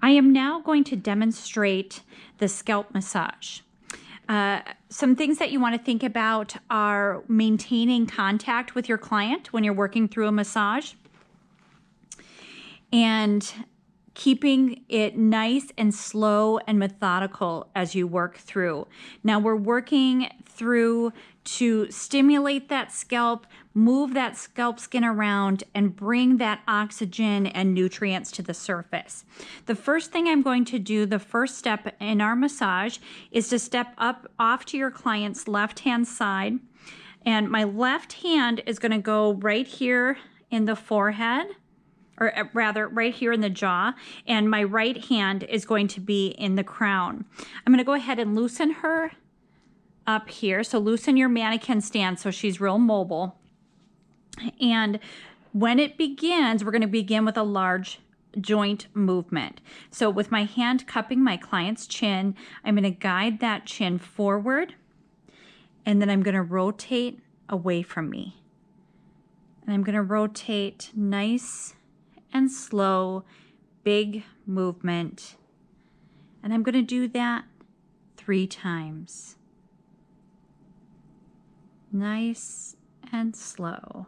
I am now going to demonstrate the scalp massage. Some things that you want to think about are maintaining contact with your client when you're working through a massage and keeping it nice and slow and methodical as you work through. Now we're working through to stimulate that scalp, move that scalp skin around, and bring that oxygen and nutrients to the surface. The first thing I'm going to do, the first step in our massage, is to step up off to your client's left-hand side. And my left hand is going to go right here in the forehead, or rather right here in the jaw, and my right hand is going to be in the crown. I'm going to go ahead and loosen her up here. So loosen your mannequin stand so she's real mobile. And when it begins, we're going to begin with a large joint movement. So with my hand cupping my client's chin, I'm going to guide that chin forward, and then I'm going to rotate away from me. And I'm going to rotate nice and slow, big movement. And I'm going to do that 3 times. Nice and slow.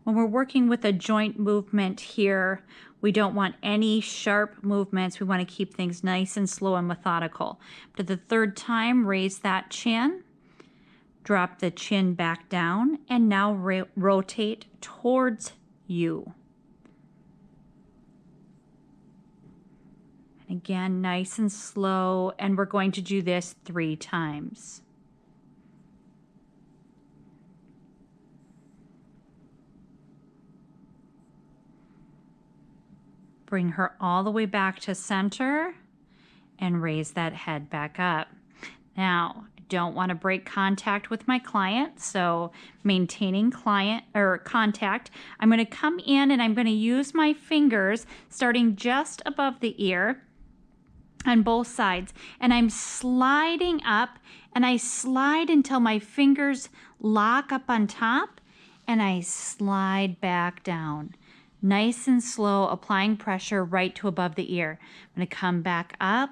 When we're working with a joint movement here, we don't want any sharp movements. We want to keep things nice and slow and methodical. But the 3rd time, raise that chin. Drop the chin back down, and now rotate towards you. And again, nice and slow, and we're going to do this 3 times. Bring her all the way back to center and raise that head back up. Now, don't want to break contact with my client, so maintaining contact. I'm going to come in and I'm going to use my fingers starting just above the ear on both sides, and I'm sliding up, and I slide until my fingers lock up on top, and I slide back down. Nice and slow, applying pressure right to above the ear. I'm going to come back up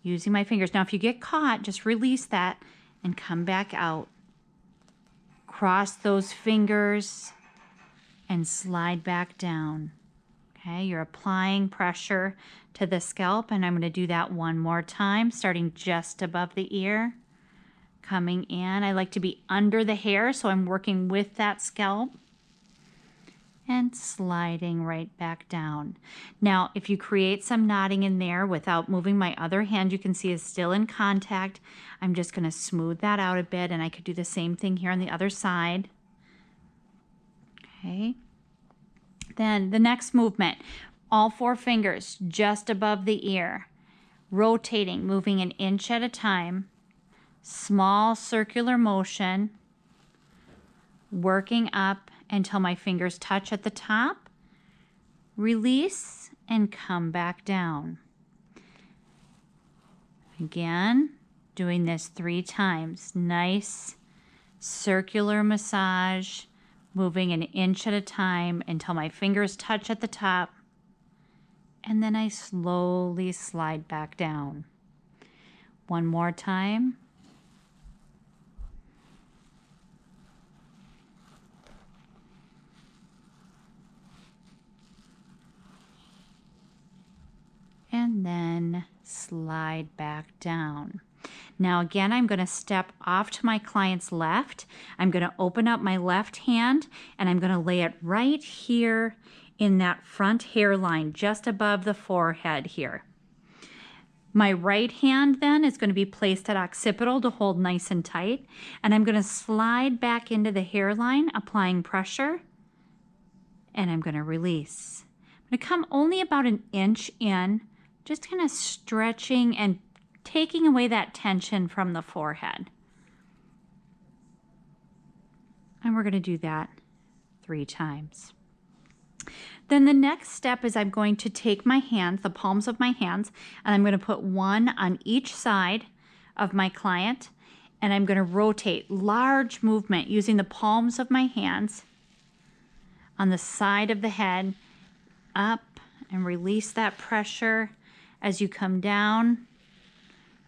using my fingers. Now, if you get caught, just release that and come back out. Cross those fingers and slide back down. Okay, you're applying pressure to the scalp, and I'm going to do that one more time, starting just above the ear. Coming in, I like to be under the hair, so I'm working with that scalp. And sliding right back down. Now, if you create some knotting in there without moving my other hand, you can see is still in contact. I'm just going to smooth that out a bit, and I could do the same thing here on the other side. Okay. Then the next movement, all 4 fingers just above the ear, rotating, moving an inch at a time, small circular motion, working up until my fingers touch at the top, release, and come back down. Again, doing this 3 times. Nice circular massage, moving an inch at a time until my fingers touch at the top, and then I slowly slide back down. One more time. And then slide back down. Now again, I'm going to step off to my client's left. I'm going to open up my left hand, and I'm going to lay it right here in that front hairline, just above the forehead here. My right hand then is going to be placed at occipital to hold nice and tight, and I'm going to slide back into the hairline, applying pressure, and I'm going to release. I'm going to come only about an inch in, just kind of stretching and taking away that tension from the forehead. And we're going to do that 3 times. Then the next step is I'm going to take my hands, the palms of my hands, and I'm going to put one on each side of my client, and I'm going to rotate, large movement using the palms of my hands. on the side of the head, up, and release that pressure as you come down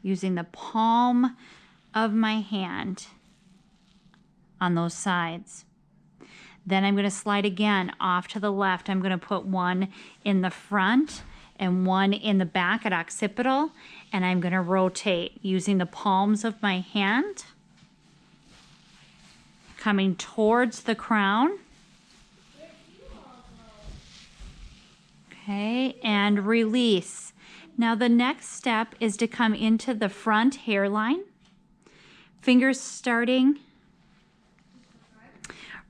using the palm of my hand on those sides. Then I'm going to slide again off to the left. I'm going to put one in the front and one in the back at occipital, and I'm going to rotate using the palms of my hand, coming towards the crown. Okay, and release. Now the next step is to come into the front hairline. Fingers starting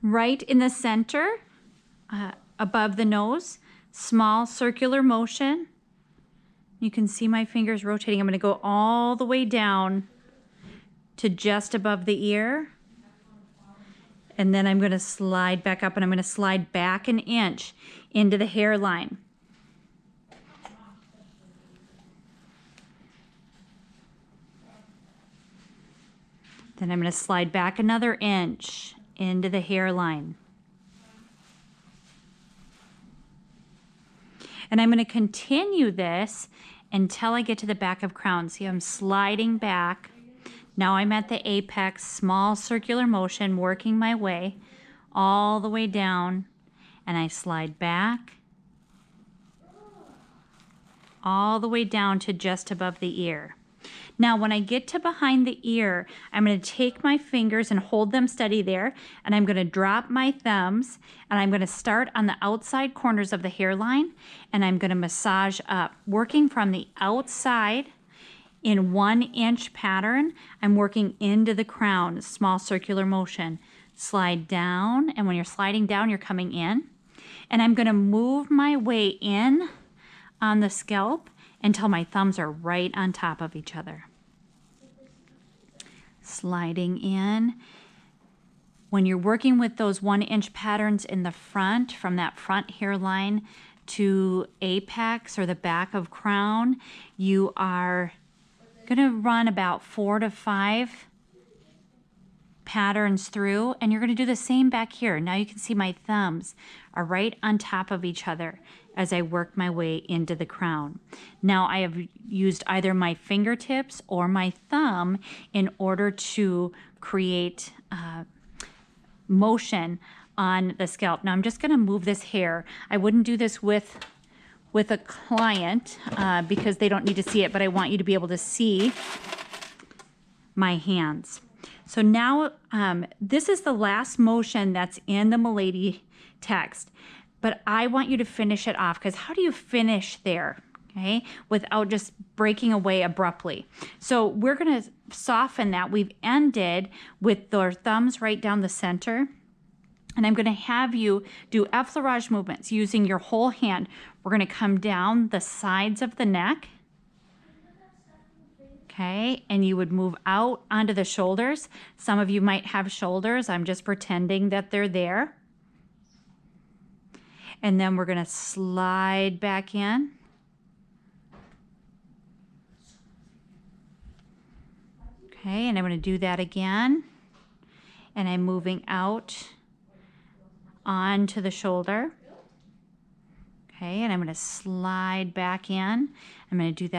right in the center, above the nose. Small circular motion. You can see my fingers rotating. I'm going to go all the way down to just above the ear. And then I'm going to slide back up, and I'm going to slide back an inch into the hairline. Then I'm going to slide back another inch into the hairline. And I'm going to continue this until I get to the back of crown. See, I'm sliding back. Now I'm at the apex, small circular motion, working my way all the way down. And I slide back all the way down to just above the ear. Now, when I get to behind the ear, I'm going to take my fingers and hold them steady there, and I'm going to drop my thumbs, and I'm going to start on the outside corners of the hairline, and I'm going to massage up, working from the outside in 1 inch pattern. I'm working into the crown, small circular motion. Slide down, and when you're sliding down, you're coming in. And I'm going to move my way in on the scalp until my thumbs are right on top of each other. Sliding in. When you're working with those 1 inch patterns in the front, from that front hairline to apex or the back of crown, you are going to run about 4 to 5 patterns through, and you're going to do the same back here. Now you can see my thumbs are right on top of each other as I work my way into the crown. Now I have used either my fingertips or my thumb in order to create motion on the scalp. Now I'm just going to move this hair. I wouldn't do this with a client because they don't need to see it, but I want you to be able to see my hands. So now this is the last motion that's in the Milady text, but I want you to finish it off, because how do you finish there, okay, without just breaking away abruptly? So we're going to soften that. We've ended with our thumbs right down the center, and I'm going to have you do effleurage movements using your whole hand. We're going to come down the sides of the neck. Okay, and you would move out onto the shoulders. Some of you might have shoulders. I'm just pretending that they're there. And then we're going to slide back in. Okay, and I'm going to do that again. And I'm moving out onto the shoulder. Okay, and I'm going to slide back in. I'm going to do that